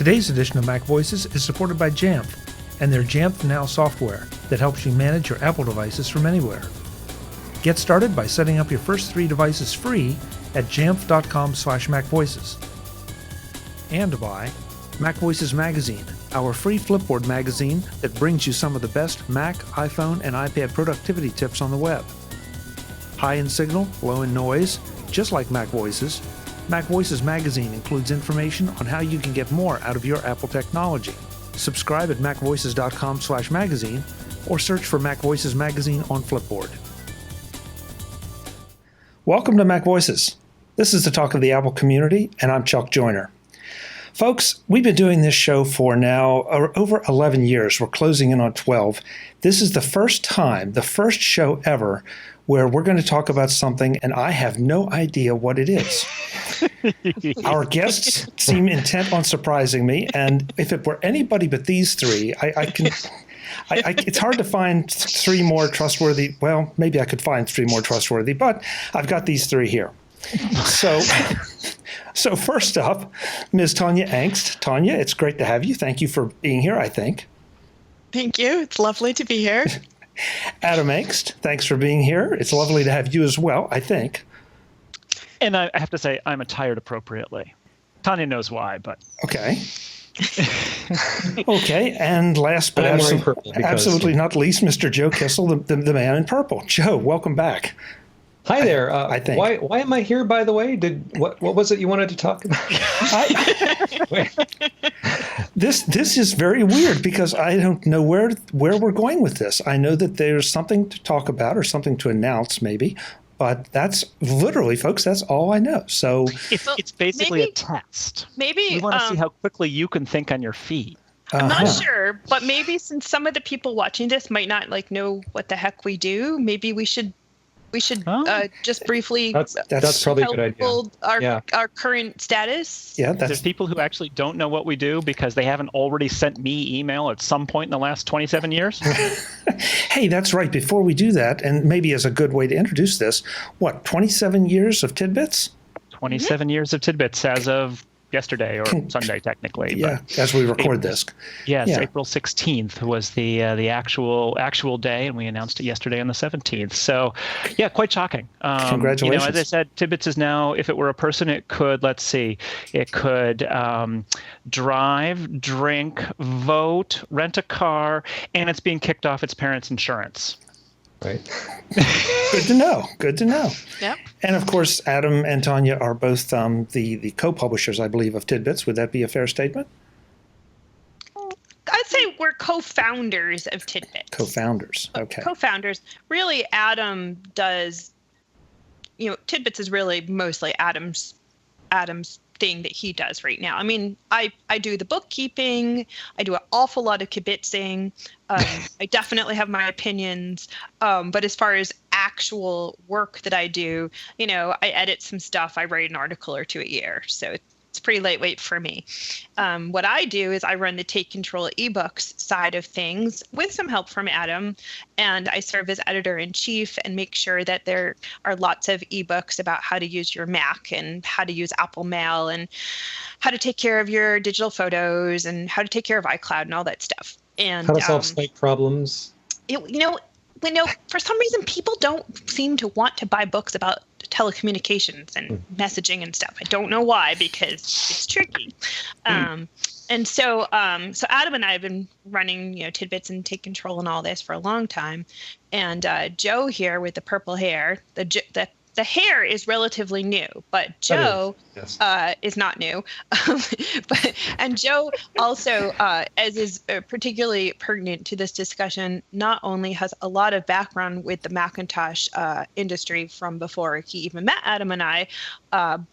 Today's edition of MacVoices is supported by Jamf and their Jamf Now software that helps you manage your Apple devices from anywhere. Get started by setting up your first 3 devices free at jamf.com/MacVoices. And by MacVoices Magazine, our free Flipboard magazine that brings you some of the best Mac, iPhone, and iPad productivity tips on the web. High in signal, low in noise, just like MacVoices, MacVoices Magazine includes information on how you can get more out of your Apple technology. Subscribe at macvoices.com/magazine or search for MacVoices Magazine on Flipboard. Welcome to MacVoices. This is the talk of the Apple community, and I'm Chuck Joyner. Folks, we've been doing this show for now over 11 years. We're closing in on 12. This is the first time, the first show ever, where we're going to talk about something, and I have no idea what it is. Our guests seem intent on surprising me, and if it were anybody but these three, it's hard to find 3 more trustworthy. Well, maybe I could find 3 more trustworthy, but I've got these 3 here. So first up, Ms. Tonya Engst. Tonya, it's great to have you. Thank you for being here, I think. Thank you. It's lovely to be here. Adam Engst, thanks for being here. It's lovely to have you as well, I think. And I have to say, I'm attired appropriately. Tonya knows why, but... Okay. Okay, and last but absolutely not least, Mr. Joe Kissell, the man in purple. Joe, welcome back. Hi there. I think. Why am I here, by the way? What was it you wanted to talk about? This is very weird because I don't know where we're going with this. I know that there's something to talk about or something to announce maybe, but that's literally, folks, that's all I know. So it's basically a test. Maybe we want to see how quickly you can think on your feet. I'm not sure, but maybe since some of the people watching this might not know what the heck we do, maybe we should just briefly that's probably a good idea. Our current status. Yeah, there's people who actually don't know what we do because they haven't already sent me email at some point in the last 27 years. Hey, that's right. Before we do that, and maybe as a good way to introduce this, 27 years of Tidbits? 27 years of Tidbits as of yesterday or Sunday, technically. Yeah, as we record this. Yes, yeah. April 16th was the actual day, and we announced it yesterday on the 17th. So, yeah, quite shocking. Congratulations. As I said, Tidbits is now, if it were a person, it could, drive, drink, vote, rent a car, and it's being kicked off its parents' insurance. Right. Good to know. Yeah. And of course, Adam and Tonya are both the co-publishers, I believe, of Tidbits. Would that be a fair statement? I'd say we're co-founders of Tidbits. Co-founders. Okay. Co-founders. Really, Adam does. Tidbits is really mostly Adam's thing that he does right now. I mean, I do the bookkeeping. I do an awful lot of kibitzing. I definitely have my opinions. But as far as actual work that I do, I edit some stuff. I write an article or 2 a year. So it's pretty lightweight for me. What I do is I run the Take Control ebooks side of things with some help from Adam, and I serve as editor-in-chief and make sure that there are lots of ebooks about how to use your Mac and how to use Apple Mail and how to take care of your digital photos and how to take care of iCloud and all that stuff. And how to solve Skype problems. For some reason, people don't seem to want to buy books about telecommunications and messaging and stuff. I don't know why, because it's tricky. And so Adam and I have been running, Tidbits and Take Control and all this for a long time. And Joe here with the purple hair, the hair is relatively new, but Joe is not new. And Joe also, as is particularly pertinent to this discussion, not only has a lot of background with the Macintosh industry from before he even met Adam and I,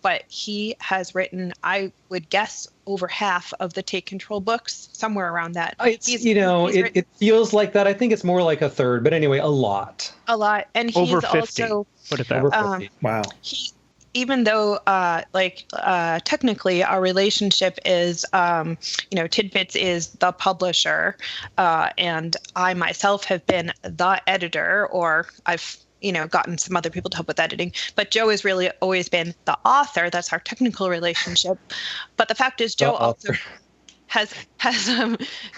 but he has written, I would guess, over half of the Take Control books, somewhere around that. It feels like that. I think it's more like a third, but anyway, a lot. And he's over 50. Also put it that way. Wow. Even though, technically our relationship is, Tidbits is the publisher, and I myself have been the editor, or I've gotten some other people to help with editing. But Joe has really always been the author. That's our technical relationship. But the fact is, Joe also has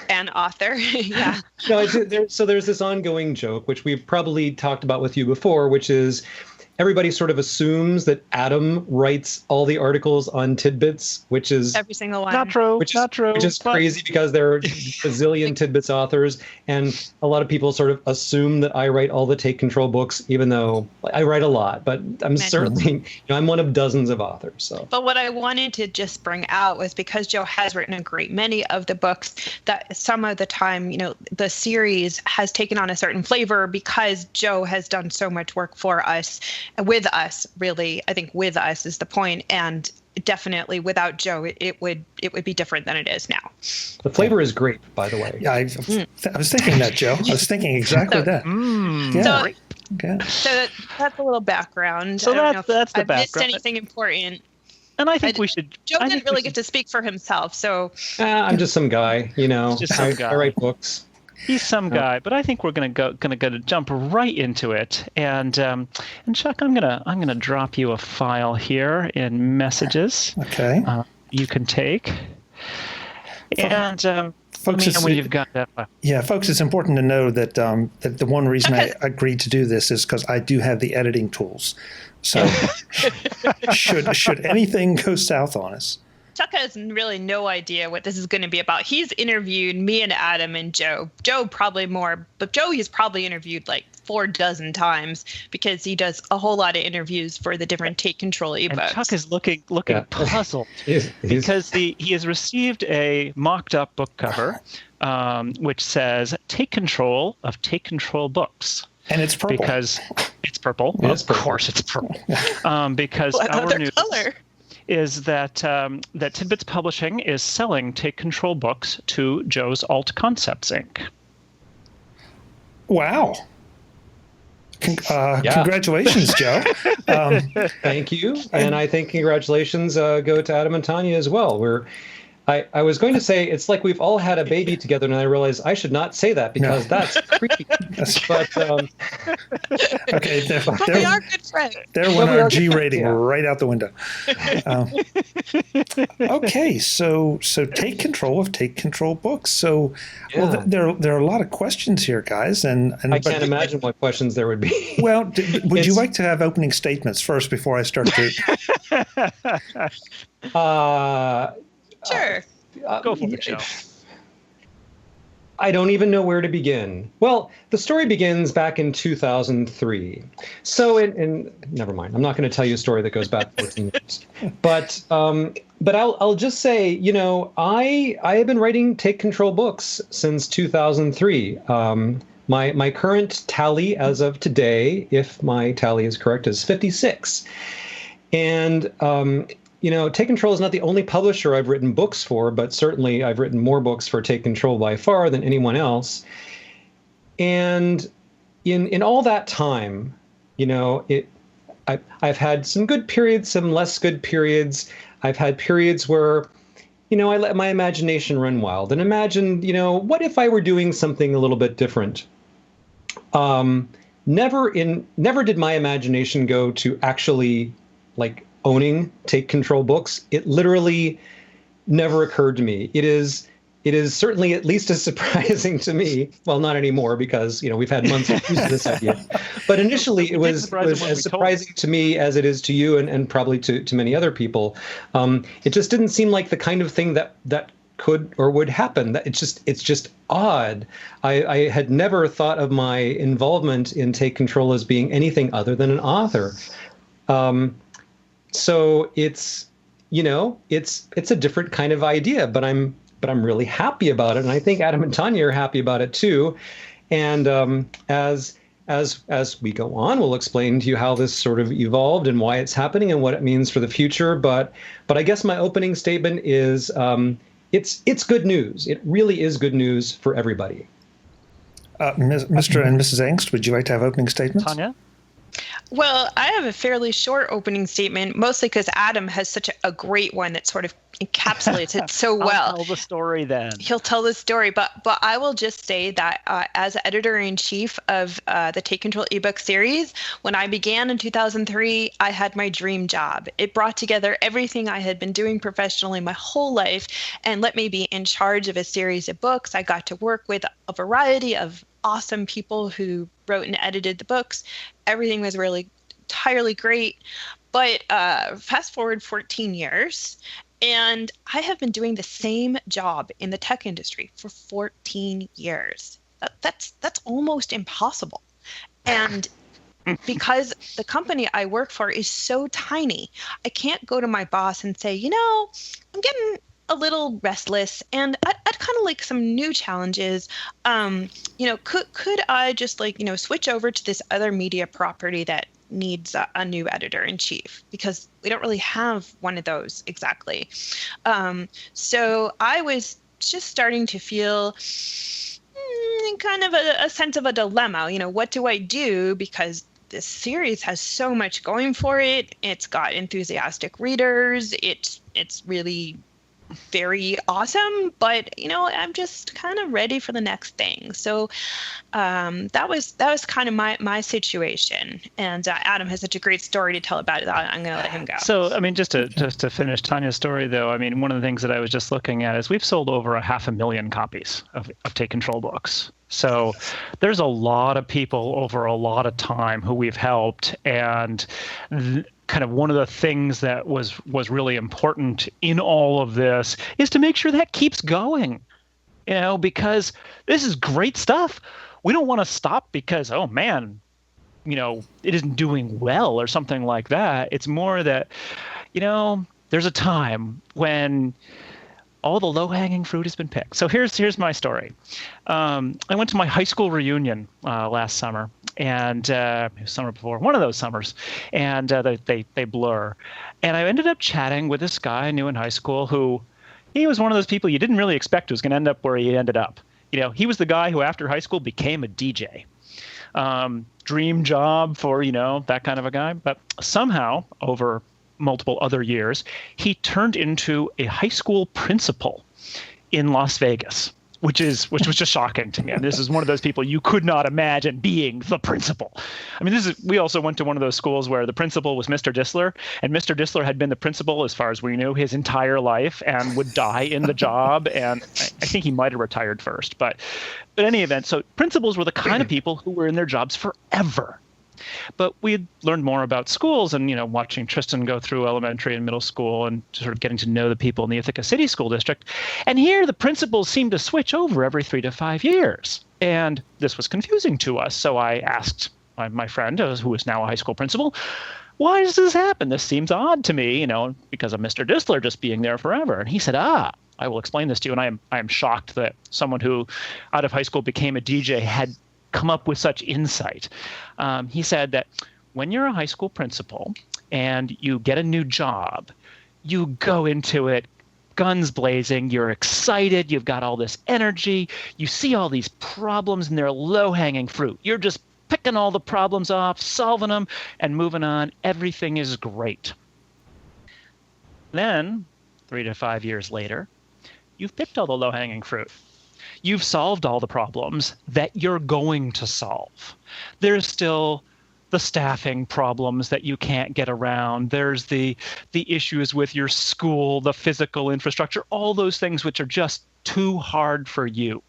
an author. Yeah. No, there's this ongoing joke, which we've probably talked about with you before, which is everybody sort of assumes that Adam writes all the articles on Tidbits, which is every single one. Not true. Which is but crazy because there are a bazillion Tidbits authors, and a lot of people sort of assume that I write all the Take Control books, even though I write a lot. But I'm certainly, I'm one of dozens of authors. So. But what I wanted to just bring out was because Joe has written a great many of the books, that some of the time, the series has taken on a certain flavor because Joe has done so much work for us. With us, really, I think with us is the point, and definitely without Joe, it would be different than it is now. The flavor is great, by the way. Yeah, I was thinking that, Joe. I was thinking exactly that. Yeah. So that's a little background. So I don't know if that's the I've background. missed anything important. And I think we should. Joe didn't really get to speak for himself, so. I'm just some guy, Just some guy. I write books. He's some guy, but I think we're gonna jump right into it. And Chuck, I'm gonna drop you a file here in Messages. Okay. You can take. And folks, you've got that file. Yeah, folks, it's important to know that that the one reason I agreed to do this is because I do have the editing tools. So should anything go south on us. Chuck has really no idea what this is going to be about. He's interviewed me and Adam and Joe. Joe probably more, but Joe he's probably interviewed like 4 dozen times because he does a whole lot of interviews for the different Take Control ebooks. And Chuck is looking puzzled because he has received a mocked-up book cover which says "Take Control of Take Control Books." And it's purple. Because it's purple. Of course it's purple. Because what our other news color? Is that Tidbits Publishing is selling Take Control books to Joe's Alt Concepts Inc. Wow. Congratulations, Joe. Thank you. And I think congratulations go to Adam and Tonya as well. I was going to say it's like we've all had a baby together, and I realized I should not say that because that's creepy. But okay, but we are good friends. There went our G rating right out the window. Okay, so Take Control of Take Control books. So, well, there are a lot of questions here, guys, and I can't imagine what questions there would be. Well, would you like to have opening statements first before I start to? Sure. Go for it, Joe. I don't even know where to begin. Well, the story begins back in 2003. So, never mind. I'm not going to tell you a story that goes back 14 years. But I'll just say, I have been writing Take Control books since 2003. My current tally as of today, if my tally is correct, is 56. And Take Control is not the only publisher I've written books for, but certainly I've written more books for Take Control by far than anyone else. And in all that time, I've had some good periods, some less good periods. I've had periods where, I let my imagination run wild and imagined, what if I were doing something a little bit different? Never did my imagination go to actually owning Take Control books. It literally never occurred to me. It is certainly at least as surprising to me. Well, not anymore because we've had months of use of this idea. But initially, it was as surprising to me as it is to you and probably to many other people. It just didn't seem like the kind of thing that could or would happen. It's just odd. I had never thought of my involvement in Take Control as being anything other than an author. So it's a different kind of idea, but I'm really happy about it, and I think Adam and Tonya are happy about it too. And as we go on, we'll explain to you how this sort of evolved and why it's happening and what it means for the future. But I guess my opening statement is it's good news. It really is good news for everybody. Mr. and Mrs. Engst, would you like to have opening statements? Tonya? Well, I have a fairly short opening statement, mostly because Adam has such a great one that sort of encapsulates it so well. I'll tell the story then. He'll tell the story, but I will just say that as editor-in-chief of the Take Control ebook series, when I began in 2003, I had my dream job. It brought together everything I had been doing professionally my whole life and let me be in charge of a series of books. I got to work with a variety of awesome people who wrote and edited the books. Everything was really entirely great. But fast forward 14 years, and I have been doing the same job in the tech industry for 14 years. That's almost impossible. And because the company I work for is so tiny, I can't go to my boss and say, I'm getting a little restless and I'd kind of like some new challenges. Could I just switch over to this other media property that needs a new editor-in-chief, because we don't really have one of those exactly. So I was just starting to feel kind of a sense of a dilemma. What do I do? Because this series has so much going for it. It's got enthusiastic readers. It's really very awesome, but I'm just kind of ready for the next thing. So that was kind of my situation. And Adam has such a great story to tell about it. I'm going to let him go. So, just to finish Tonya's story, though, one of the things that I was just looking at is we've sold over 500,000 copies of Take Control books. So there's a lot of people over a lot of time who we've helped, and kind of one of the things that was really important in all of this is to make sure that keeps going, because this is great stuff. We don't want to stop because, oh man, it isn't doing well or something like that. It's more that, there's a time when all the low-hanging fruit has been picked. So here's my story. I went to my high school reunion last summer, and summer before, one of those summers, and they blur. And I ended up chatting with this guy I knew in high school who, he was one of those people you didn't really expect was going to end up where he ended up. He was the guy who after high school became a DJ. Dream job for, that kind of a guy. But somehow, over multiple other years, he turned into a high school principal in Las Vegas, which was just shocking to me. And this is one of those people you could not imagine being the principal. We also went to one of those schools where the principal was Mr. Dissler, and Mr. Dissler had been the principal, as far as we knew, his entire life and would die in the job. And I think he might have retired first. But in any event, so principals were the kind of people who were in their jobs forever. But we had learned more about schools and, watching Tristan go through elementary and middle school and sort of getting to know the people in the Ithaca City School District. And here the principals seemed to switch over every 3 to 5 years. And this was confusing to us. So I asked my friend, who is now a high school principal, why does this happen? This seems odd to me, because of Mr. Dissler just being there forever. And he said, I will explain this to you. And I am shocked that someone who out of high school became a DJ had come up with such insight. He said that when you're a high school principal and you get a new job, you go into it guns blazing, you're excited, you've got all this energy, you see all these problems and they're low-hanging fruit. You're just picking all the problems off, solving them, and moving on. Everything is great. Then, 3 to 5 years later, you've picked all the low-hanging fruit. You've solved all the problems that you're going to solve. There's still the staffing problems that you can't get around. There's the issues with your school, the physical infrastructure, all those things which are just too hard for you.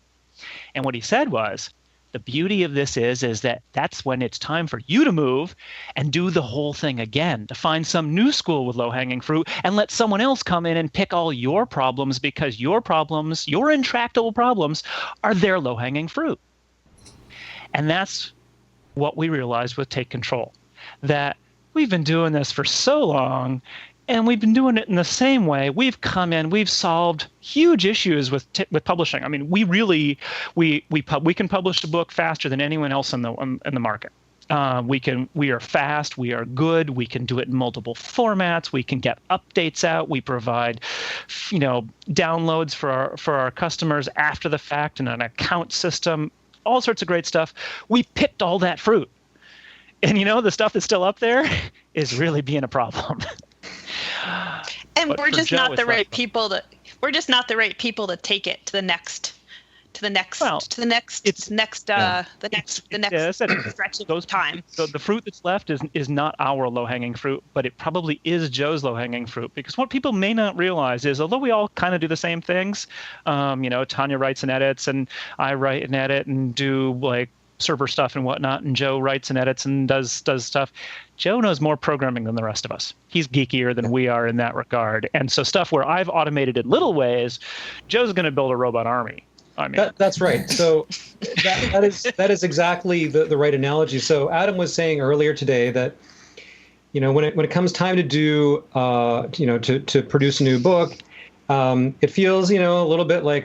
And what he said was, the beauty of this is that that's when it's time for you to move and do the whole thing again, to find some new school with low-hanging fruit and let someone else come in and pick all your problems, because your problems, your intractable problems, are their low-hanging fruit. And that's what we realized with Take Control, that we've been doing this for so long, and we've been doing it in the same way. We've come in, we've solved huge issues with publishing. We can publish a book faster than anyone else in the market. We are fast, we are good, we can do it in multiple formats, we can get updates out, we provide, downloads for our customers after the fact in an account system, all sorts of great stuff. We picked all that fruit. And the stuff that's still up there is really being a problem. And But we're for just Joe, not it's the right people to. We're just not the right people to take it to the next. The next yeah, stretch of time. So the fruit that's left is not our low-hanging fruit, but it probably is Joe's low-hanging fruit. Because what people may not realize is, although we all kind of do the same things, Tonya writes and edits, and I write and edit and do like server stuff and whatnot, and Joe writes and edits and does stuff. Joe knows more programming than the rest of us. He's geekier than we are in that regard. And so stuff where I've automated in little ways, Joe's going to build a robot army. I mean, that's right. So that is exactly the right analogy. So Adam was saying earlier today that, when it comes time to do, to produce a new book, it feels, a little bit like,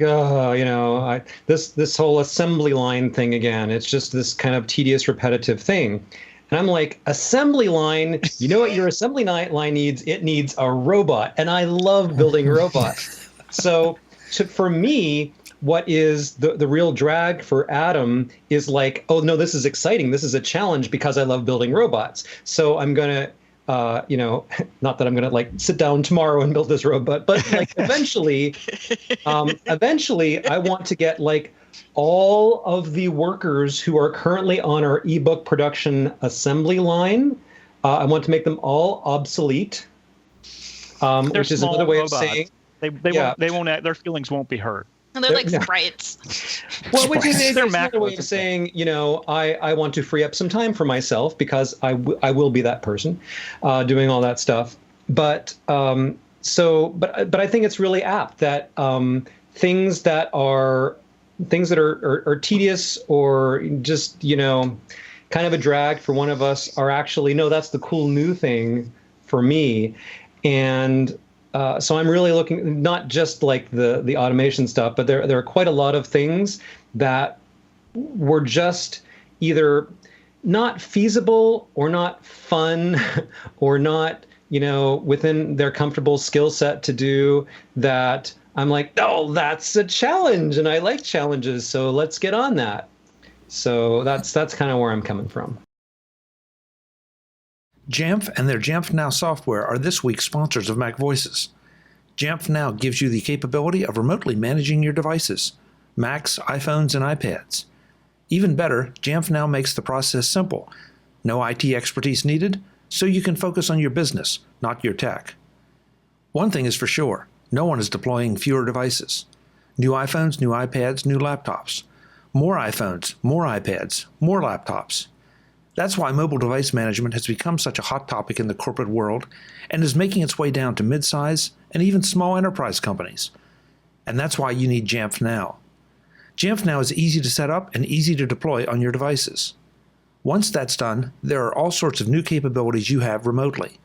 this whole assembly line thing again. It's just this kind of tedious, repetitive thing. And I'm like, assembly line, you know what your assembly line needs? It needs a robot. And I love building robots. So for me, what is the real drag for Adam is like, oh, no, this is exciting. This is a challenge because I love building robots. So I'm going to, not that I'm going to like sit down tomorrow and build this robot, but like eventually I want to get like all of the workers who are currently on our ebook production assembly line. I want to make them all obsolete, which is another way robots. of saying they won't, their feelings won't be hurt. And they're like sprites. Well, which is They're another way of saying, I want to free up some time for myself because I will be that person doing all that stuff. But but I think it's really apt that things that are tedious or just kind of a drag for one of us are actually, no, that's the cool new thing for me. And so I'm really looking not just like the automation stuff, but there are quite a lot of things that were just either not feasible or not fun or not, within their comfortable skill set to do, that I'm like, oh, that's a challenge and I like challenges. So let's get on that. So that's kind of where I'm coming from. Jamf and their Jamf Now software are this week's sponsors of MacVoices. Jamf Now gives you the capability of remotely managing your devices, Macs, iPhones, and iPads. Even better, Jamf Now makes the process simple. No IT expertise needed, so you can focus on your business, not your tech. One thing is for sure, no one is deploying fewer devices. New iPhones, new iPads, new laptops. More iPhones, more iPads, more laptops. That's why mobile device management has become such a hot topic in the corporate world and is making its way down to mid-size and even small enterprise companies. And that's why you need Jamf Now. Jamf Now is easy to set up and easy to deploy on your devices. Once that's done, there are all sorts of new capabilities you have remotely.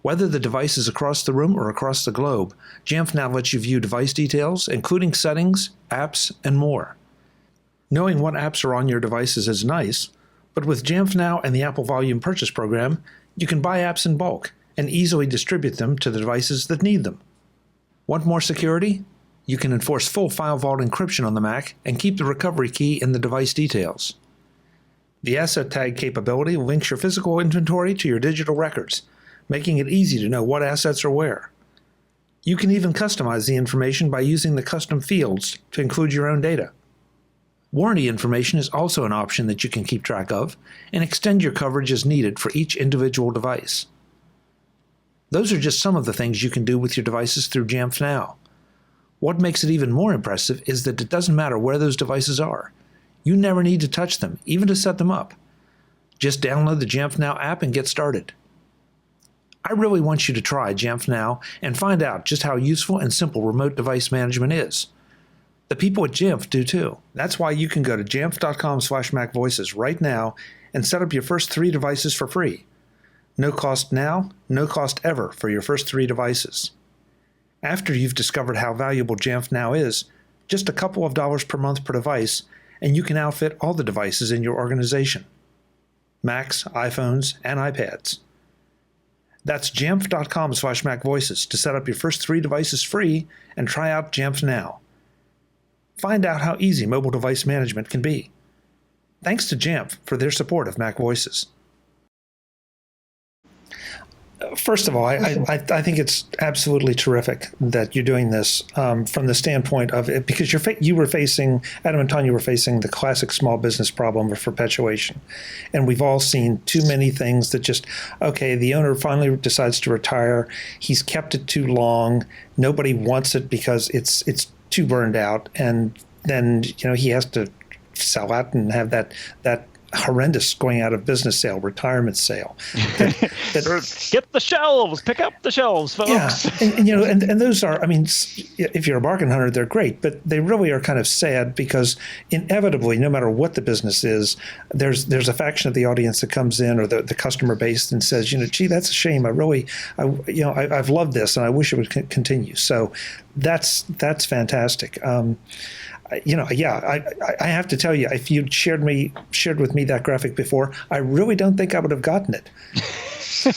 Whether the device is across the room or across the globe, Jamf Now lets you view device details, including settings, apps, and more. Knowing what apps are on your devices is nice, but with Jamf Now and the Apple Volume Purchase Program, you can buy apps in bulk and easily distribute them to the devices that need them. Want more security? You can enforce full file vault encryption on the Mac and keep the recovery key in the device details. The Asset Tag capability links your physical inventory to your digital records, making it easy to know what assets are where. You can even customize the information by using the custom fields to include your own data. Warranty information is also an option that you can keep track of and extend your coverage as needed for each individual device. Those are just some of the things you can do with your devices through Jamf Now. What makes it even more impressive is that it doesn't matter where those devices are. You never need to touch them, even to set them up. Just download the Jamf Now app and get started. I really want you to try Jamf Now and find out just how useful and simple remote device management is. The people at Jamf do too. That's why you can go to jamf.com/MacVoices right now and set up your first 3 devices for free. No cost now, no cost ever for your first 3 devices. After you've discovered how valuable Jamf Now is, just a couple of dollars per month per device, and you can outfit all the devices in your organization. Macs, iPhones, and iPads. That's jamf.com/MacVoices to set up your first 3 devices free and try out Jamf Now. Find out how easy mobile device management can be. Thanks to Jamf for their support of MacVoices. First of all, I think it's absolutely terrific that you're doing this from the standpoint of it, because you were facing, Adam and Tonya were facing the classic small business problem of perpetuation. And we've all seen too many things that just, okay, the owner finally decides to retire. He's kept it too long. Nobody wants it because it's too burned out. And then, he has to sell out and have that horrendous going out of business sale, retirement sale. Get the shelves, pick up the shelves, folks. Yeah, and those are, if you're a bargain hunter, they're great, but they really are kind of sad because inevitably, no matter what the business is, there's a faction of the audience that comes in, or the customer base, and says, gee, that's a shame. I've loved this and I wish it would continue. So that's fantastic. I have to tell you, if you'd shared with me that graphic before, I really don't think I would have gotten it.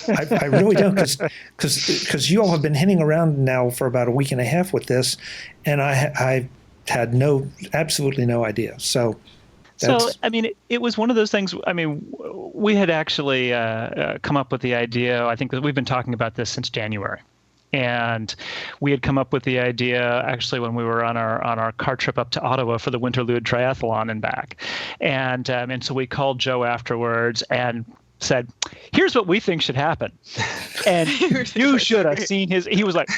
I really don't, because you all have been hinting around now for about a week and a half with this, and I had absolutely no idea. So it was one of those things. We had actually come up with the idea. I think that we've been talking about this since January. And we had come up with the idea actually when we were on our car trip up to Ottawa for the Winterlude Triathlon and back. And so we called Joe afterwards and said, here's what we think should happen. And you should have seen he was like,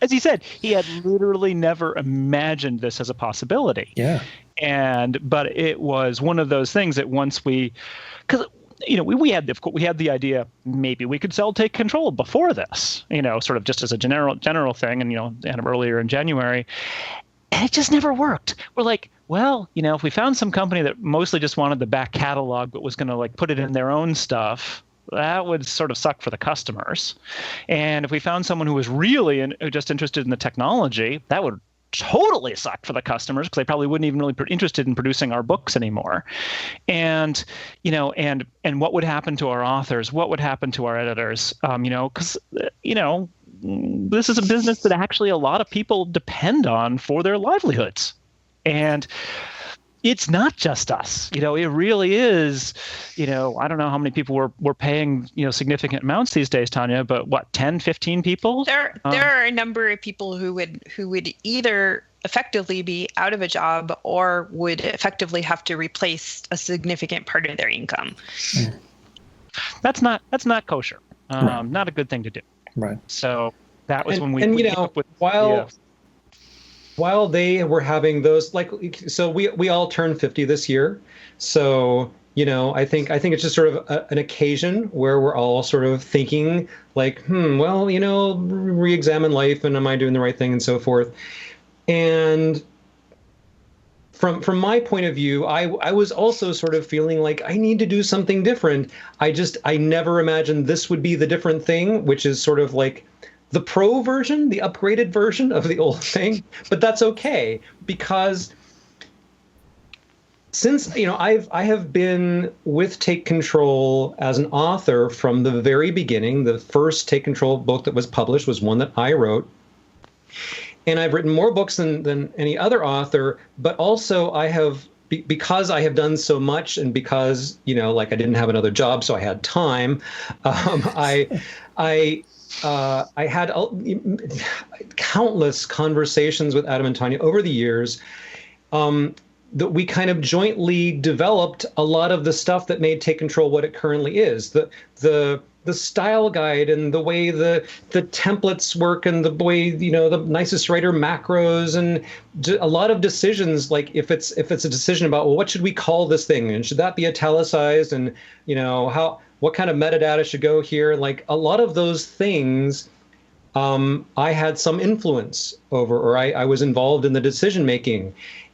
as he said, he had literally never imagined this as a possibility. Yeah. But it was one of those things that once because we had the idea maybe we could sell Take Control before this, sort of just as a general thing, and earlier in January, and it just never worked. We're like, well, if we found some company that mostly just wanted the back catalog but was going to put it in their own stuff, that would sort of suck for the customers. And if we found someone who was really just interested in the technology, that would totally suck for the customers because they probably wouldn't even really be interested in producing our books anymore. And what would happen to our authors? What would happen to our editors? Because this is a business that actually a lot of people depend on for their livelihoods. And it's not just us, it really is, I don't know how many people we're paying, significant amounts these days, Tonya, but what, 10, 15 people? There are a number of people who would either effectively be out of a job or would effectively have to replace a significant part of their income. That's not kosher. Right. Not a good thing to do. Right. So that was when we came up with while they were having those, we all turned 50 this year. So, I think it's just sort of an occasion where we're all sort of thinking re-examine life and am I doing the right thing and so forth. And from my point of view, I was also sort of feeling like I need to do something different. I never imagined this would be the different thing, which is sort of like the pro version, the upgraded version of the old thing, but that's okay because since I have been with Take Control as an author from the very beginning. The first Take Control book that was published was one that I wrote, and I've written more books than any other author. But also I have because I have done so much, and because I didn't have another job, so I had time. I had countless conversations with Adam and Tonya over the years that we kind of jointly developed a lot of the stuff that made Take Control what it currently is. The style guide and the way the templates work and the way, the nicest writer macros and a lot of decisions, like if it's a decision about, well, what should we call this thing? And should that be italicized? And, what kind of metadata should go here? Like a lot of those things, I had some influence over, or I was involved in the decision making.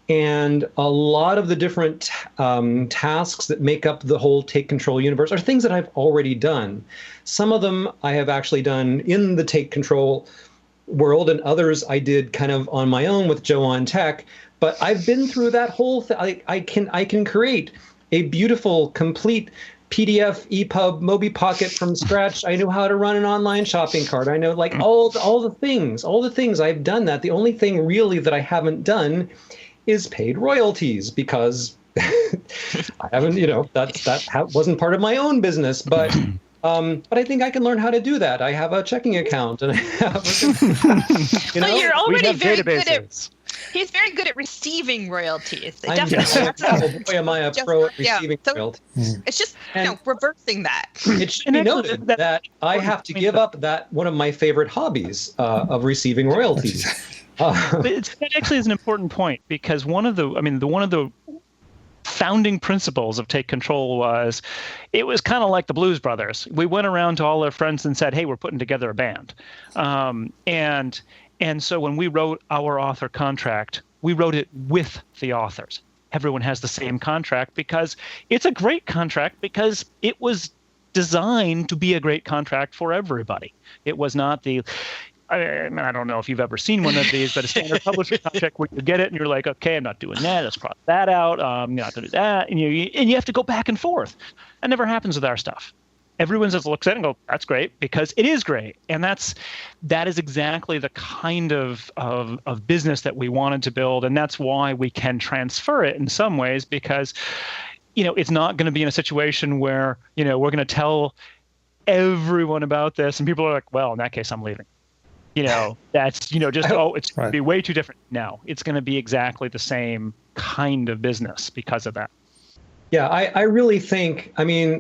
And a lot of the different tasks that make up the whole Take Control universe are things that I've already done. Some of them I have actually done in the Take Control world, and others I did kind of on my own with Joe on Tech. But I've been through that whole thing. I can create a beautiful, complete PDF, EPUB, Mobi Pocket from scratch. I know how to run an online shopping cart. I know all the things I've done that. The only thing really that I haven't done is paid royalties because I haven't, that wasn't part of my own business, but I think I can learn how to do that. I have a checking account, and I have, Well, you're already very good databases. He's very good at receiving royalties. Oh boy, am I a pro at receiving royalties. It's just reversing that. It should be noted that I have to give up that one of my favorite hobbies of receiving royalties. That actually is an important point, because one of the founding principles of Take Control was, it was kind of like the Blues Brothers. We went around to all our friends and said, hey, we're putting together a band. And so when we wrote our author contract, we wrote it with the authors. Everyone has the same contract because it's a great contract, because it was designed to be a great contract for everybody. It was not I don't know if you've ever seen one of these, but a standard publisher contract where you get it and you're like, okay, I'm not doing that. Let's cross that out. I'm not going to do that. And you have to go back and forth. That never happens with our stuff. Everyone just looks at it and go, that's great, because it is great. And that is exactly the kind of business that we wanted to build. And that's why we can transfer it in some ways, because, it's not going to be in a situation where, we're going to tell everyone about this and people are like, well, in that case, I'm leaving. That's, it's going to be way too different. No, it's going to be exactly the same kind of business because of that. Yeah, I really think,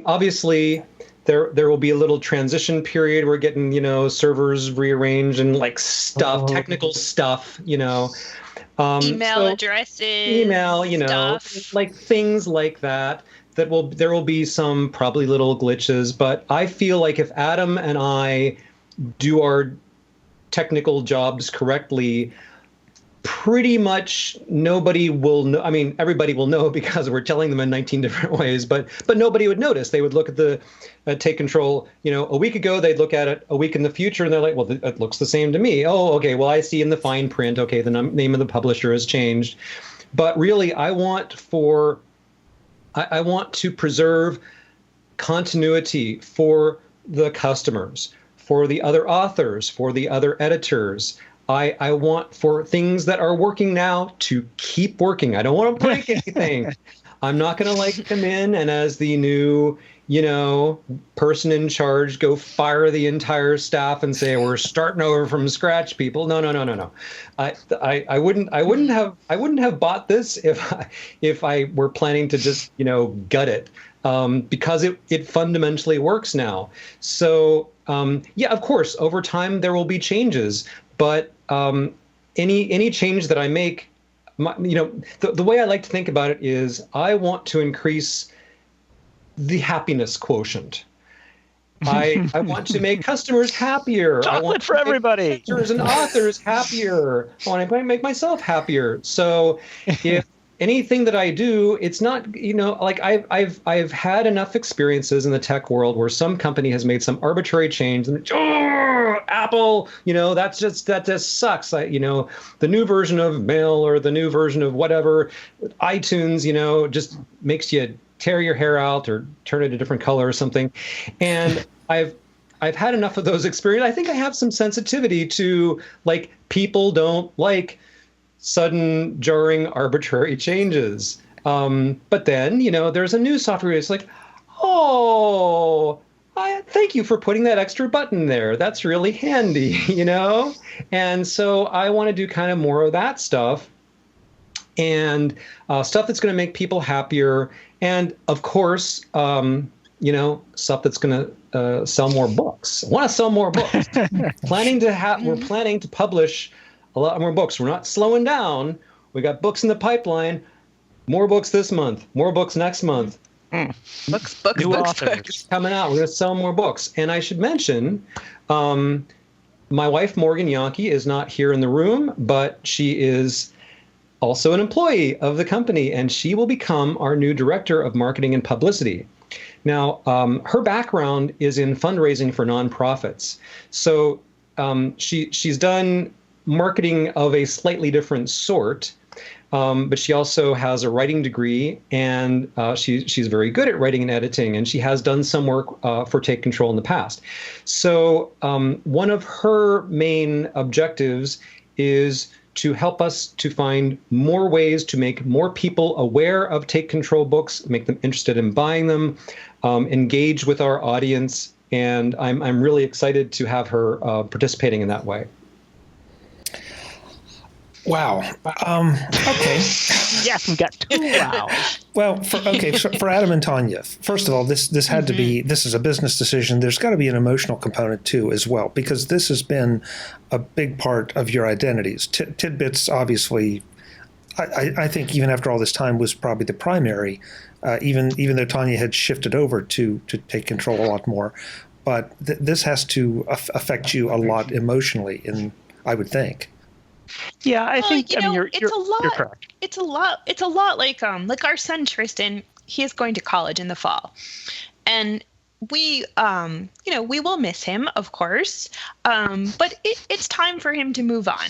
obviously there will be a little transition period. We're getting, servers rearranged and technical stuff, email addresses, stuff. Like things like that. There will be some probably little glitches, but I feel like if Adam and I do our technical jobs correctly, pretty much nobody will know. Everybody will know because we're telling them in 19 different ways, but nobody would notice. They would look at the Take Control, a week ago, they'd look at it a week in the future and they're like, well, it looks the same to me. Oh, okay. Well, I see in the fine print, okay, the name of the publisher has changed. But really, I want to preserve continuity for the customers, for the other authors, for the other editors. I want for things that are working now to keep working. I don't want to break anything. I'm not going to come in and as the new, person in charge, go fire the entire staff and say, we're starting over from scratch, people. No. I wouldn't have bought this if I were planning to just, gut it. Because it fundamentally works now. So, of course, over time there will be changes, but any change that I make, the way I like to think about it is I want to increase the happiness quotient. I want to make customers happier. Chocolate I want for everybody. Editors and authors happier. I want to make myself happier. So if anything that I do, it's not, I've had enough experiences in the tech world where some company has made some arbitrary change and Apple, that just sucks. The new version of Mail or the new version of whatever, iTunes, just makes you tear your hair out or turn it a different color or something. And I've had enough of those experiences. I think I have some sensitivity to people don't like sudden, jarring, arbitrary changes. But then, there's a new software. It's like, thank you for putting that extra button there. That's really handy, And so I want to do kind of more of that stuff and stuff that's going to make people happier. And of course, stuff that's going to sell more books. I want to sell more books. We're planning to publish a lot more books. We're not slowing down. We got books in the pipeline. More books this month. More books next month. Books coming out. We're going to sell more books. And I should mention, my wife Morgan Yankee is not here in the room, but she is also an employee of the company, and she will become our new director of marketing and publicity. Now, her background is in fundraising for nonprofits. So she's done marketing of a slightly different sort, but she also has a writing degree, and she's very good at writing and editing, and she has done some work for Take Control in the past. So one of her main objectives is to help us to find more ways to make more people aware of Take Control books, make them interested in buying them, engage with our audience. And I'm really excited to have her participating in that way. Wow. Okay. Yes, we got 2 wows. Well, for Adam and Tonya, first of all, this had to be, this is a business decision. There's got to be an emotional component too, as well, because this has been a big part of your identities. Tidbits, obviously, I think even after all this time was probably the primary, even though Tonya had shifted over to Take Control a lot more. But this has to affect you a lot emotionally, I would think. Yeah, I think it's a lot. You're correct. It's a lot like our son Tristan. He is going to college in the fall, and we we will miss him, of course, but it's time for him to move on.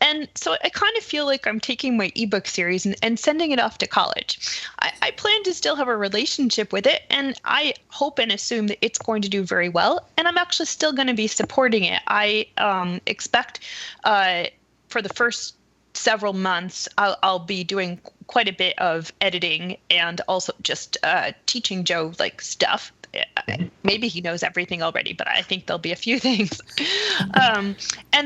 And so I kind of feel like I'm taking my ebook series and sending it off to college. I plan to still have a relationship with it, and I hope and assume that it's going to do very well, and I'm actually still going to be supporting it. I expect for the first several months, I'll be doing quite a bit of editing and also just teaching Joe stuff. Maybe he knows everything already, but I think there'll be a few things. And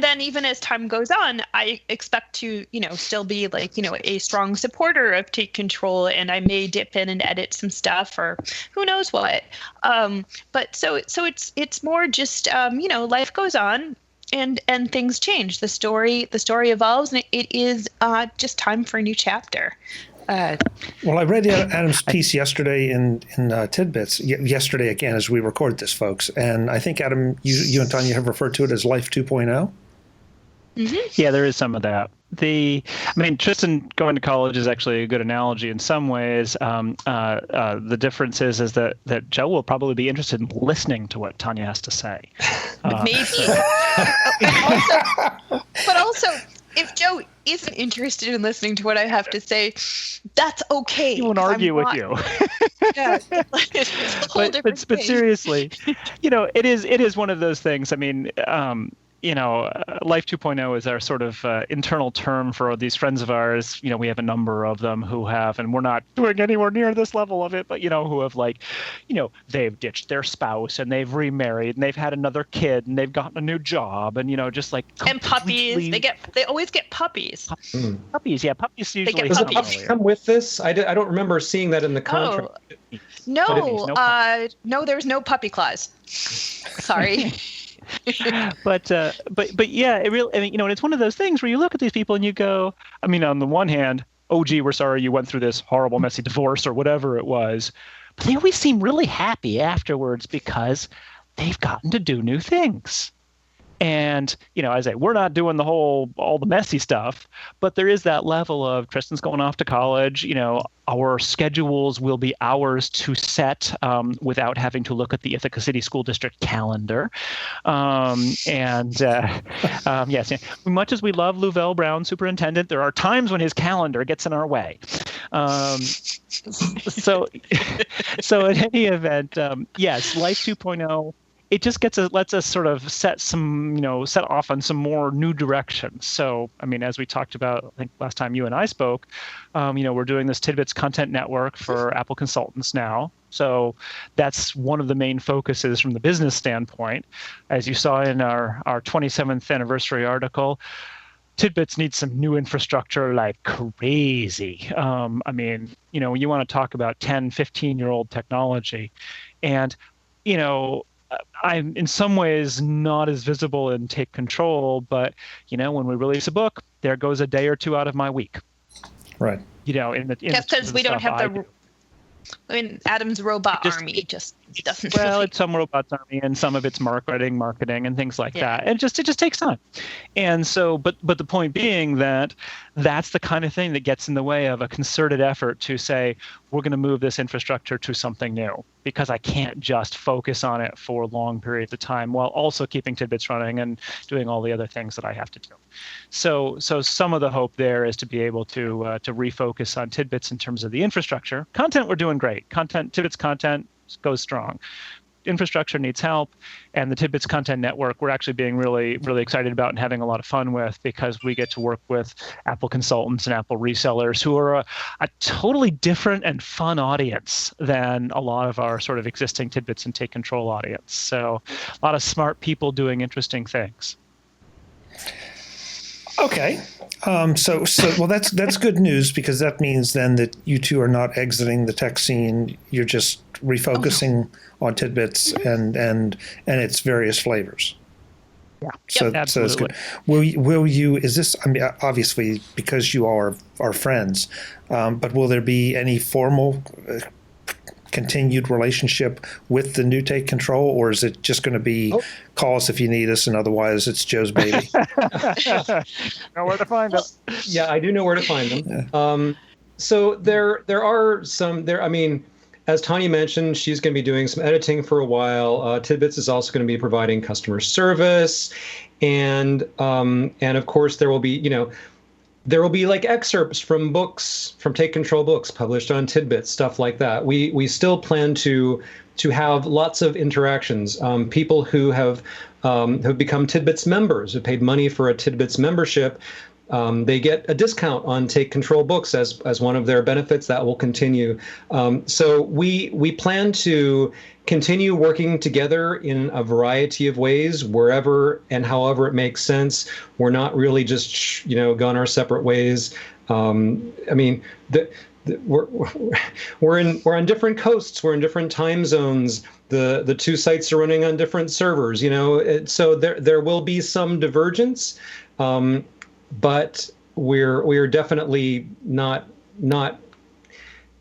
then even as time goes on, I expect to, still be a strong supporter of Take Control, and I may dip in and edit some stuff or who knows what. But so it's more just, life goes on. And things change. The story evolves, and it is just time for a new chapter. Well, I read Adam's piece yesterday in Tidbits. Yesterday again, as we record this, folks, and I think Adam, you and Tonya have referred to it as Life 2.0. Mm-hmm. Yeah, there is some of that. Tristan going to college is actually a good analogy in some ways. The difference is that Joe will probably be interested in listening to what Tonya has to say. Maybe. But also, if Joe isn't interested in listening to what I have to say, that's okay. He won't argue with you. Yeah, it's a whole different thing. But seriously, it is one of those things. Life 2.0 is our sort of internal term for these friends of ours. We have a number of them who have, and we're not doing anywhere near this level of it, but, who have they've ditched their spouse and they've remarried and they've had another kid and they've gotten a new job and, and puppies. They always get puppies. Puppies, yeah. Puppies usually Does a puppy come with this? I don't remember seeing that in the contract. No, there's no puppy clause. Sorry. but yeah, it really, it's one of those things where you look at these people and you go, on the one hand, oh gee, we're sorry you went through this horrible, messy divorce or whatever it was, but they always seem really happy afterwards because they've gotten to do new things. And, I say, we're not doing all the messy stuff, but there is that level of Tristan's going off to college. Our schedules will be ours to set without having to look at the Ithaca City School District calendar. Yes, much as we love Louvel Brown, superintendent, there are times when his calendar gets in our way. So in any event, yes, Life 2.0. It just lets us sort of set off on some more new directions. So, as we talked about, I think last time you and I spoke, we're doing this Tidbits Content Network for Apple consultants now. So that's one of the main focuses from the business standpoint. As you saw in our 27th anniversary article, Tidbits needs some new infrastructure like crazy. You want to talk about 10, 15-year-old technology. And, I'm in some ways not as visible in Take Control, but when we release a book, there goes a day or two out of my week. Right. Because we don't have Adam's robot army just doesn't. Well, it's some robots army, and some of it's marketing, and things like that. And it just takes time. And so, but the point being that that's the kind of thing that gets in the way of a concerted effort to say we're going to move this infrastructure to something new, because I can't just focus on it for long periods of time while also keeping Tidbits running and doing all the other things that I have to do. So some of the hope there is to be able to refocus on Tidbits in terms of the infrastructure. Content, we're doing great. Tidbits content goes strong. infrastructure needs help, and the Tidbits Content Network we're actually being really, really excited about and having a lot of fun with, because we get to work with Apple consultants and Apple resellers who are a totally different and fun audience than a lot of our sort of existing Tidbits and Take Control audience. So a lot of smart people doing interesting things. Okay. Well, that's good news, because that means then that you two are not exiting the tech scene. You're just refocusing on Tidbits and its various flavors. Yeah. So absolutely. So that's good. Will you? Is this? I mean, obviously, because you are friends, but will there be any formal continued relationship with the new Take Control, or is it just going to be call us if you need us, and otherwise it's Joe's baby? Know where to find us. Yeah, I do know where to find them. Yeah. So there are some there. I mean, as Tonya mentioned, she's going to be doing some editing for a while. Tidbits is also going to be providing customer service, and of course there will be there will be like excerpts from books, from Take Control books published on Tidbits, stuff like that. We still plan to have lots of interactions. People who have become Tidbits members, who paid money for a Tidbits membership, they get a discount on Take Control books as one of their benefits. That will continue. So we plan to continue working together in a variety of ways, wherever and however it makes sense. We're not really just gone our separate ways. I mean, we're on different coasts. We're in different time zones. The two sites are running on different servers. So there will be some divergence. But we're definitely not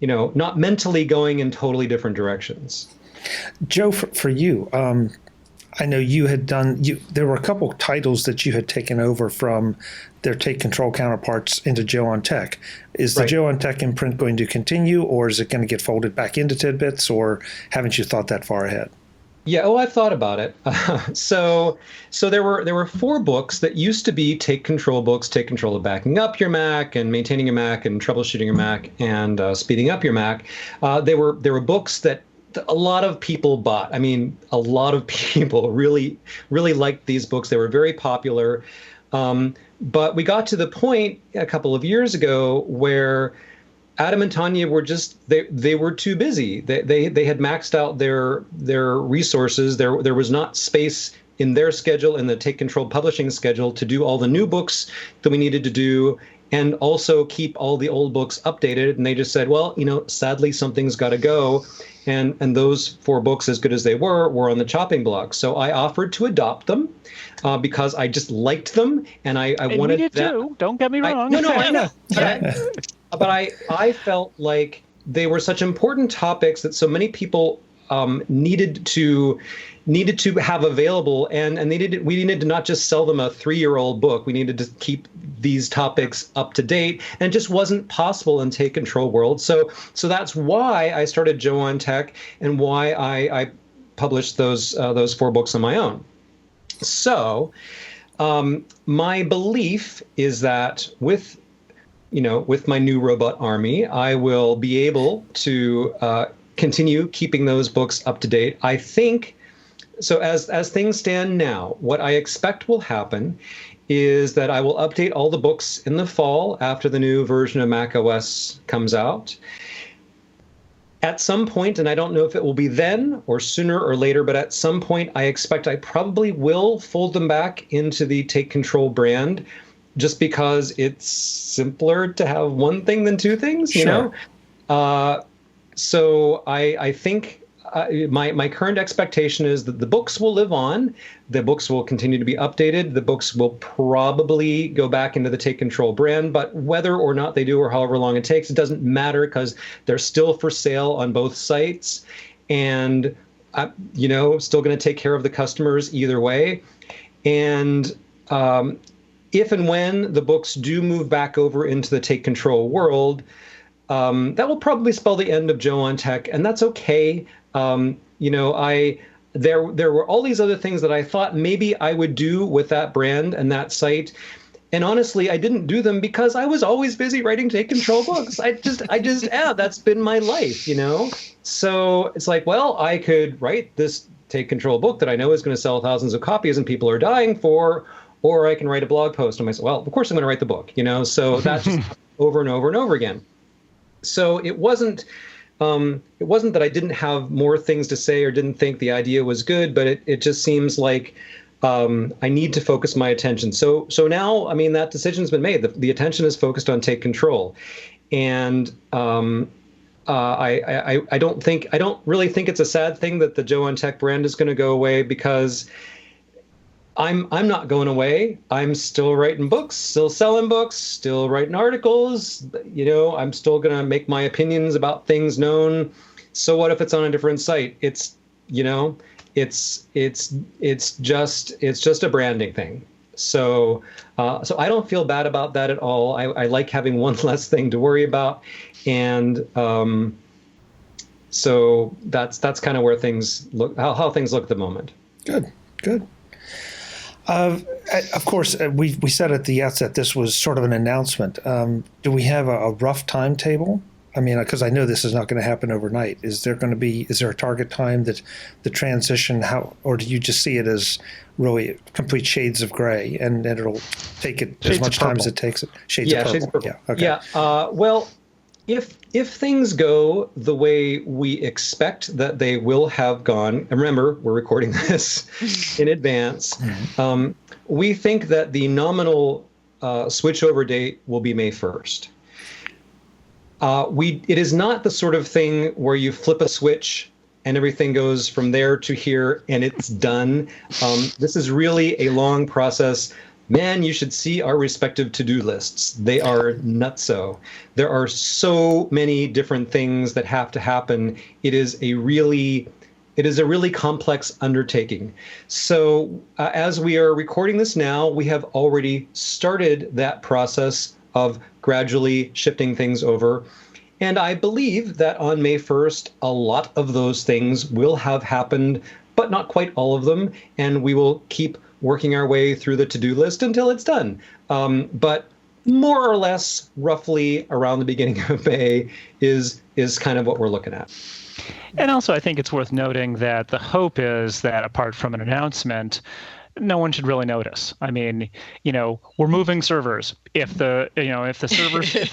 mentally going in totally different directions. Joe, for you, I know you had there were a couple of titles that you had taken over from their Take Control counterparts into Joe on Tech. Is the Joe on Tech imprint going to continue, or is it going to get folded back into Tidbits, or haven't you thought that far ahead? Yeah, I've thought about it. So there were 4 books that used to be Take Control books: Take Control of backing up your Mac and maintaining your Mac and troubleshooting your Mac and speeding up your Mac. There were books that a lot of people bought. I mean, a lot of people really, really liked these books. They were very popular. But we got to the point a couple of years ago where Adam and Tonya were just they were too busy. They had maxed out their resources. There was not space in their schedule, in the Take Control publishing schedule, to do all the new books that we needed to do, and also keep all the old books updated. And they just said, well, sadly, something's got to go. And those 4 books, as good as they were on the chopping block. So I offered to adopt them because I just liked them, and I wanted you that. too. Don't get me wrong. No, I know. But I felt like they were such important topics that so many people needed to have available, and we needed to not just sell them a 3-year-old book. We needed to keep these topics up to date, and it just wasn't possible in Take Control world. So that's why I started Joe on Tech, and why I published those 4 books on my own. So my belief is that with my new robot army, I will be able to continue keeping those books up to date. I think so. As things stand now, what I expect will happen is that I will update all the books in the fall after the new version of macOS comes out. At some point, and I don't know if it will be then or sooner or later, but at some point I expect I probably will fold them back into the Take Control brand, just because it's simpler to have one thing than 2 things, you know? So I think my current expectation is that the books will live on. The books will continue to be updated. The books will probably go back into the Take Control brand, but whether or not they do, or however long it takes, it doesn't matter, because they're still for sale on both sites. And, still going to take care of the customers either way. And if and when the books do move back over into the Take Control world, that will probably spell the end of Joe on Tech, and that's okay. There were all these other things that I thought maybe I would do with that brand and that site. And honestly, I didn't do them because I was always busy writing Take Control books. I just that's been my life, So it's like, well, I could write this take control book that I know is going to sell thousands of copies and people are dying for, or I can write a blog post on myself. Well, of course I'm going to write the book, so that's just over and over and over again. So it wasn't that I didn't have more things to say or didn't think the idea was good, but it just seems like I need to focus my attention. So now, that decision's been made. The attention is focused on Take Control. And I don't really think it's a sad thing that the Joe on Tech brand is going to go away, because I'm not going away. I'm still writing books, still selling books, still writing articles. I'm still going to make my opinions about things known. So what if it's on a different site? It's just a branding thing. So I don't feel bad about that at all. I like having one less thing to worry about. And so that's kind of where things look, how things look at the moment. Good. Of course, we said at the outset this was sort of an announcement. Do we have a rough timetable? Because I know this is not going to happen overnight. Is there a target time that the transition, or do you just see it as really complete shades of gray, and it'll take it shades as much time as it takes it? Shades of purple. Yeah. Okay. Yeah. Well, if things go the way we expect that they will have gone, and remember, we're recording this in advance, we think that the nominal switchover date will be May 1st. It is not the sort of thing where you flip a switch and everything goes from there to here and it's done. This is really a long process. Man, you should see our respective to-do lists. They are nutso. There are so many different things that have to happen. It is a really complex undertaking. So as we are recording this now, we have already started that process of gradually shifting things over. And I believe that on May 1st, a lot of those things will have happened, but not quite all of them. And we will keep working our way through the to-do list until it's done. But more or less, roughly around the beginning of May is kind of what we're looking at. And also, I think it's worth noting that the hope is that apart from an announcement, no one should really notice. We're moving servers. If the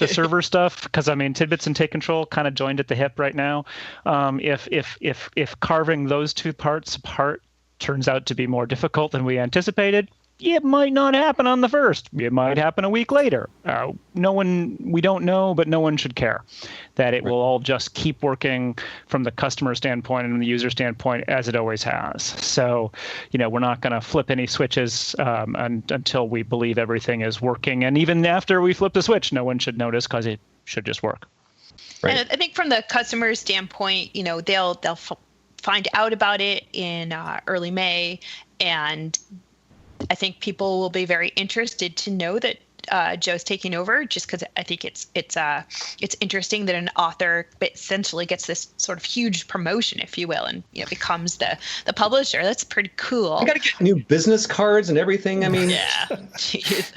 server stuff, because Tidbits and Take Control kind of joined at the hip right now. If carving those two parts apart turns out to be more difficult than we anticipated, it might not happen on the 1st. It might happen a week later. We don't know, but no one should care. That it will all just keep working from the customer standpoint and the user standpoint as it always has. So, we're not going to flip any switches until we believe everything is working. And even after we flip the switch, no one should notice because it should just work. Right. And I think from the customer standpoint, they'll find out about it in early May, and I think people will be very interested to know that Joe's taking over, just because I think it's interesting that an author essentially gets this sort of huge promotion, if you will, and becomes the publisher. That's pretty cool. I got to get new business cards and everything. Yeah. Jeez.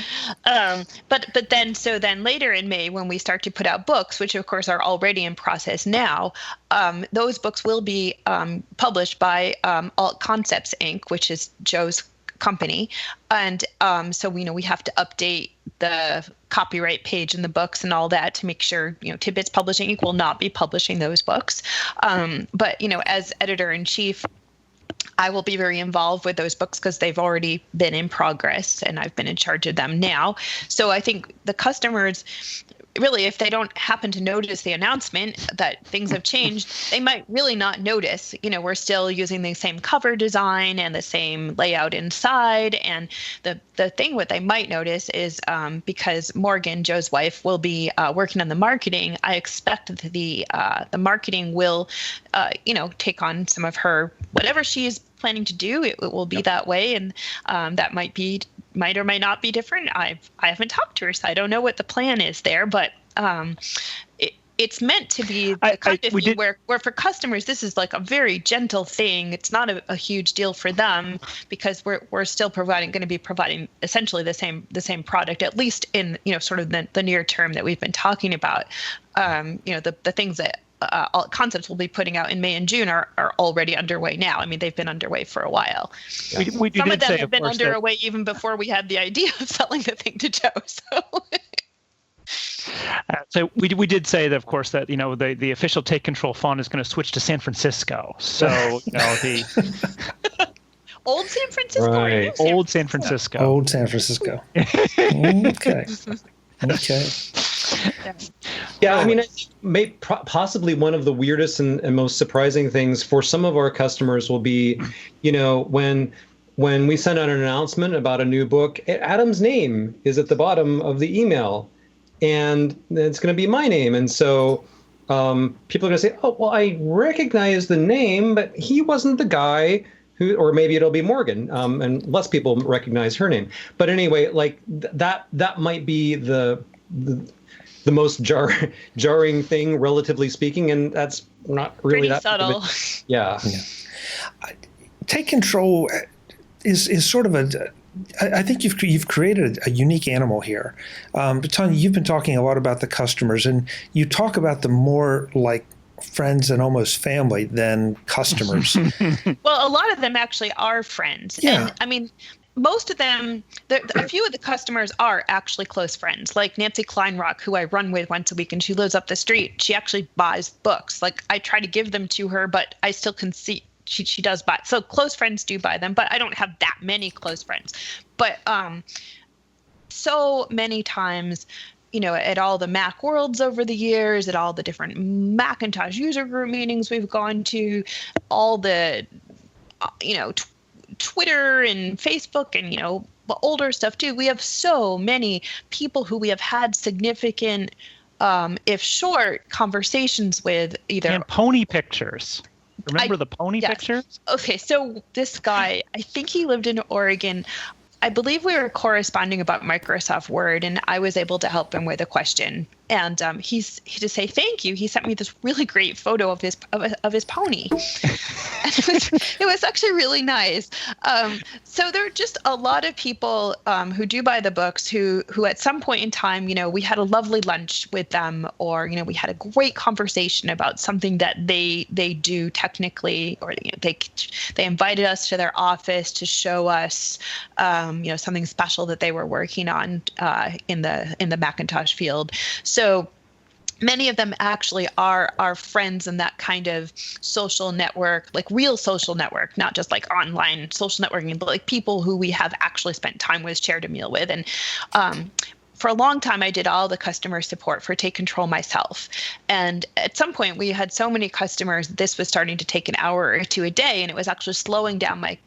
But then later in May, when we start to put out books, which of course are already in process now, those books will be published by Alt Concepts Inc., which is Joe's company, and so we have to update the copyright page in the books and all that to make sure Tidbits Publishing Inc. will not be publishing those books. But as editor-in-chief, I will be very involved with those books because they've already been in progress and I've been in charge of them now. So I think the customers, really, if they don't happen to notice the announcement that things have changed, they might really not notice. We're still using the same cover design and the same layout inside. And the thing what they might notice is because Morgan, Joe's wife, will be working on the marketing, I expect that the marketing will, take on some of her, whatever she is planning to do, it will be that way. And that might or might not be different. I haven't talked to her, so I don't know what the plan is there, but it's meant to be the kind of thing where for customers, this is like a very gentle thing. It's not a huge deal for them because we're still going to be providing essentially the same product, at least in sort of the near term that we've been talking about. The things that concepts we'll be putting out in May and June are already underway now. I mean, they've been underway for a while. Yeah. We Some did of them say, have been underway even before we had the idea of selling the thing to Joe. So we did say that, of course, that the official Take Control font is going to switch to San Francisco. So the Old San Francisco. Right. Old San Francisco. Old San Francisco. Okay. Okay. Yeah, I mean, I think possibly one of the weirdest and most surprising things for some of our customers will be, when we send out an announcement about a new book, Adam's name is at the bottom of the email, and it's going to be my name. And so people are going to say, oh, well, I recognize the name, but he wasn't the guy who, or maybe it'll be Morgan, and less people recognize her name. But anyway, like that might be the most jarring thing, relatively speaking, and that's not really pretty that subtle. Yeah. Take Control is sort of I think you've created a unique animal here. But Tonya, you've been talking a lot about the customers, and you talk about them more like friends and almost family than customers. Well, a lot of them actually are friends. Yeah. And I mean, most of them, a few of the customers are actually close friends, like Nancy Kleinrock, who I run with once a week, and she lives up the street. She actually buys books. Like, I try to give them to her, but I still can see she does buy. So close friends do buy them, but I don't have that many close friends. But so many times, at all the Mac Worlds over the years, at all the different Macintosh user group meetings we've gone to, all the, Twitter and Facebook and, the older stuff too. We have so many people who we have had significant, if short, conversations with either. And pony pictures. Remember the pony pictures? Okay, so this guy, I think he lived in Oregon. I believe we were corresponding about Microsoft Word, and I was able to help him with a question. And he to say thank you, he sent me this really great photo of his pony. And it was actually really nice. So there are just a lot of people who do buy the books who at some point in time, we had a lovely lunch with them, or we had a great conversation about something that they do technically, or they invited us to their office to show us something special that they were working on in the Macintosh field. So many of them actually are friends in that kind of social network, like real social network, not just like online social networking, but like people who we have actually spent time with, shared a meal with. And for a long time, I did all the customer support for Take Control myself. And at some point, we had so many customers, this was starting to take an hour or two a day, and it was actually slowing down my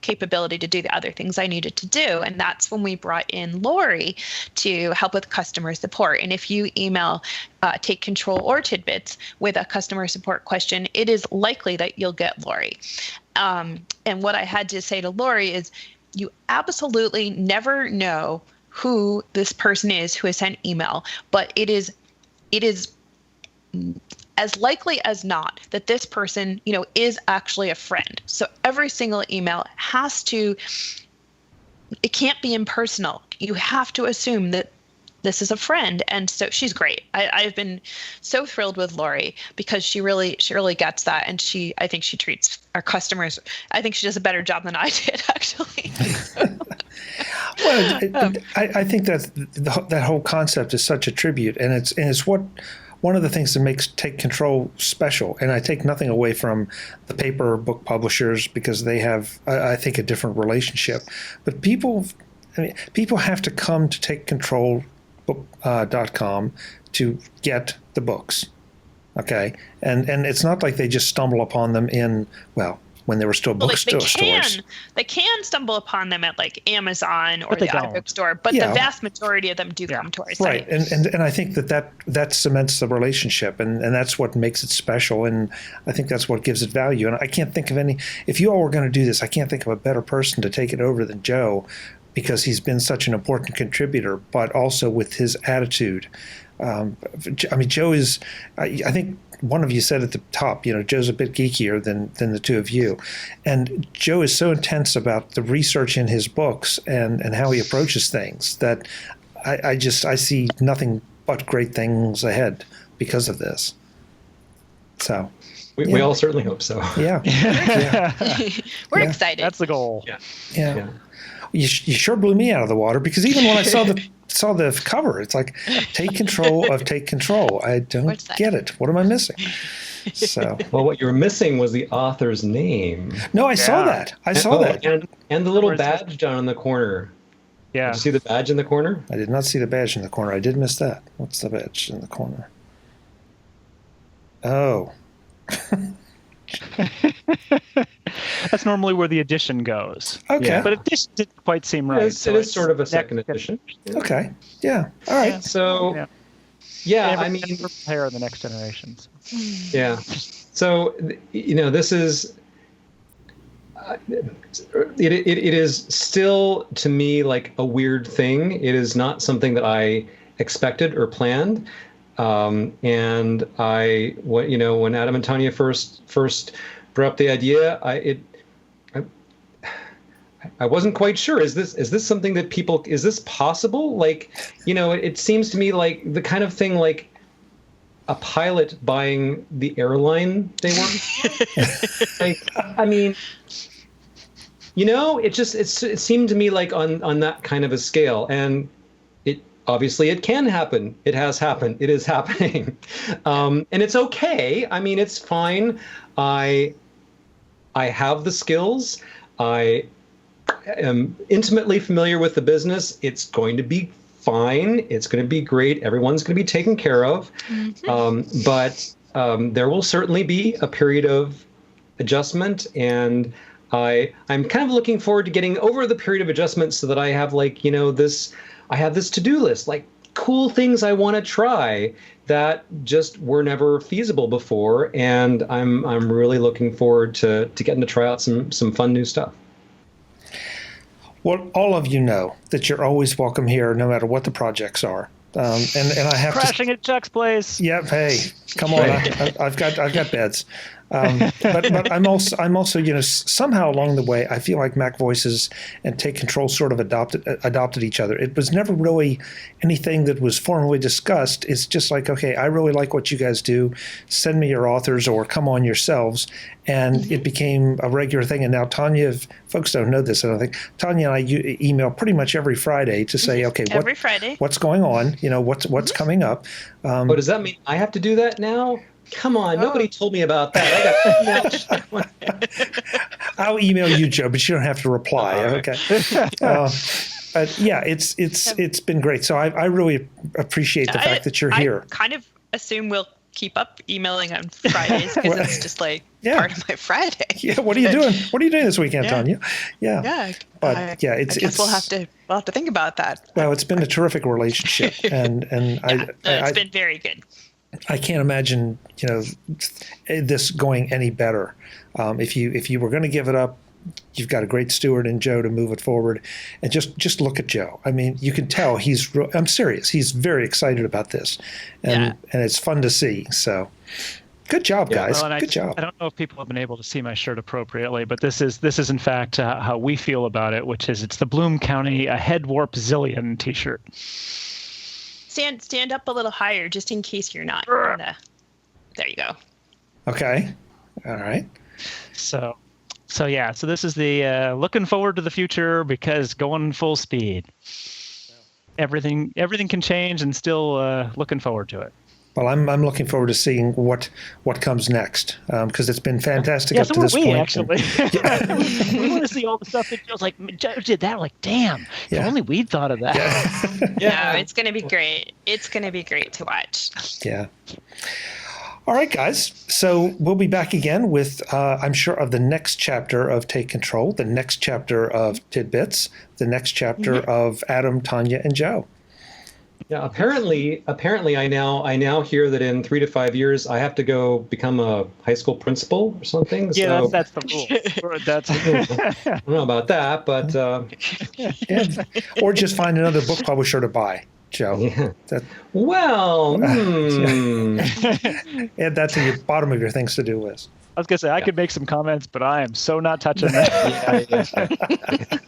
capability to do the other things I needed to do. And that's when we brought in Lori to help with customer support. And if you email Take Control or Tidbits with a customer support question, it is likely that you'll get Lori. And what I had to say to Lori is, you absolutely never know who this person is who has sent email, but it is as likely as not that this person, is actually a friend. So every single email it can't be impersonal. You have to assume that this is a friend. And so she's great. I've been so thrilled with Lori because she really gets that. And I think she treats our customers, I think she does a better job than I did, actually. Well, I think that whole concept is such a tribute, and it's one of the things that makes Take Control special. And I take nothing away from the paper book publishers because they have, I think, a different relationship. But people have to come to TakeControl.com to get the books. Okay, and it's not like they just stumble upon them when there were still bookstores. They can stumble upon them at like Amazon or the iBookstore, but the vast majority of them do come to our site. Right, and I think that cements the relationship, and that's what makes it special, and I think that's what gives it value. And I can't think of if you all were going to do this, I can't think of a better person to take it over than Joe, because he's been such an important contributor, but also with his attitude. Joe is, I think one of you said at the top, Joe's a bit geekier than the two of you. And Joe is so intense about the research in his books and how he approaches things that I see nothing but great things ahead because of this. So we all certainly hope so. yeah. We're Yeah. excited. That's the goal. Yeah. You sure blew me out of the water, because even when I saw the cover, it's like, take control of Take Control. I don't get it. What am I missing? So Well, what you were missing was the author's name. no, I saw that. I saw that. And the little badge down in the corner. Yeah. Did you see the badge in the corner? I did not see the badge in the corner. I did miss that. What's the badge in the corner? Oh. That's normally where the edition goes. Okay. Yeah. But edition didn't quite seem right. It is sort of a second edition. Okay. Yeah. All right. So, I mean, we're prepare the next generations. yeah. So, this is. It is still, to me, like a weird thing. It is not something that I expected or planned. And when Adam and Tonya first brought up the idea, I wasn't quite sure. Is this something that people? Is this possible? Like, it seems to me like the kind of thing like a pilot buying the airline they work. Like, I mean. It seemed to me like on that kind of a scale, and obviously it can happen. It has happened. It is happening, and it's okay. I mean, it's fine. I have the skills. I am intimately familiar with the business. It's going to be fine. It's going to be great. Everyone's going to be taken care of. Mm-hmm. But there will certainly be a period of adjustment, and I'm kind of looking forward to getting over the period of adjustment so that I have I have this to-do list, like cool things I want to try that just were never feasible before. And I'm really looking forward to getting to try out some fun new stuff. Well, all of you know that you're always welcome here, no matter what the projects are. And I have crashing at Chuck's place. Yep. Hey, come on. I've got beds. But I'm also, somehow along the way, I feel like MacVoices and Take Control sort of adopted each other. It was never really anything that was formally discussed. It's just like, okay, I really like what you guys do. Send me your authors or come on yourselves. And it became a regular thing. And now Tonya, if folks don't know this, I don't think, Tonya and I email pretty much every Friday to say, okay, what's going on? What's coming up? Does that mean I have to do that now? Come on, nobody told me about that. I'll email you, Joe, but you don't have to reply. Okay. It's been great. So I really appreciate the fact that you're here. I kind of assume we'll keep up emailing on Fridays because it's just like part of my Friday. Yeah. What are you doing? What are you doing this weekend, Tonya? Yeah. Yeah. But I guess we'll have to think about that. Well, it's been a terrific relationship, and it's been very good. I can't imagine, this going any better. If you were going to give it up, you've got a great steward in Joe to move it forward. And just look at Joe. I mean, you can tell I'm serious. He's very excited about this, and it's fun to see. So, good job, guys. Well, good job. I don't know if people have been able to see my shirt appropriately, but this is in fact how we feel about it, which is it's the Bloom County a Head Warp Zillion T-shirt. Stand up a little higher, just in case you're not. There you go. Okay. All right. So this is the looking forward to the future because going full speed. Everything can change, and still looking forward to it. Well, I'm looking forward to seeing what comes next because it's been fantastic up to this point. Actually. We want to see all the stuff that Joe's like, Joe did that. We're like, damn, if only we'd thought of that. Yeah, it's going to be great. It's going to be great to watch. Yeah. All right, guys. So we'll be back again with, I'm sure, of the next chapter of Take Control, the next chapter of Tidbits, the next chapter of Adam, Tonya, and Joe. Yeah, apparently, I now hear that in 3 to 5 years I have to go become a high school principal or something. Yeah, so, that's the rule. I don't know about that, but or just find another book publisher to buy, Joe. Yeah. Add that to the bottom of your things to do list. I was gonna say I could make some comments, but I am so not touching that.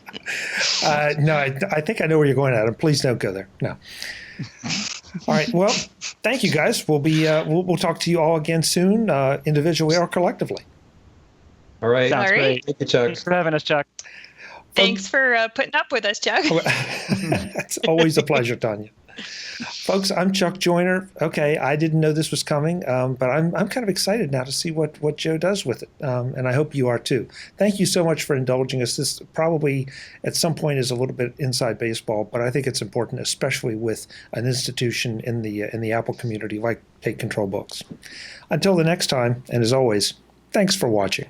No, I think I know where you're going, Adam. Please don't go there. No. All right. Well, thank you guys. We'll talk to you all again soon, individually or collectively. All right. Sounds All right. great. Thank you, Chuck. Thanks for having us, Chuck. Thanks for putting up with us, Chuck. It's always a pleasure, Tonya. Folks, I'm Chuck Joyner. Okay, I didn't know this was coming, but I'm kind of excited now to see what Joe does with it, and I hope you are too. Thank you so much for indulging us. This probably at some point is a little bit inside baseball, but I think it's important, especially with an institution in the Apple community like Take Control Books. Until the next time, and as always, thanks for watching.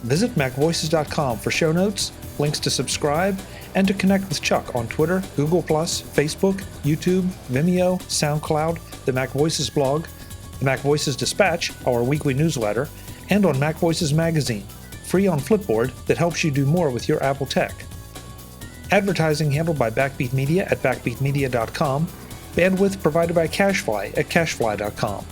Visit MacVoices.com for show notes, links to subscribe, and to connect with Chuck on Twitter, Google+, Facebook, YouTube, Vimeo, SoundCloud, the MacVoices blog, the MacVoices Dispatch, our weekly newsletter, and on MacVoices Magazine, free on Flipboard that helps you do more with your Apple tech. Advertising handled by Backbeat Media at backbeatmedia.com, bandwidth provided by CacheFly at cachefly.com.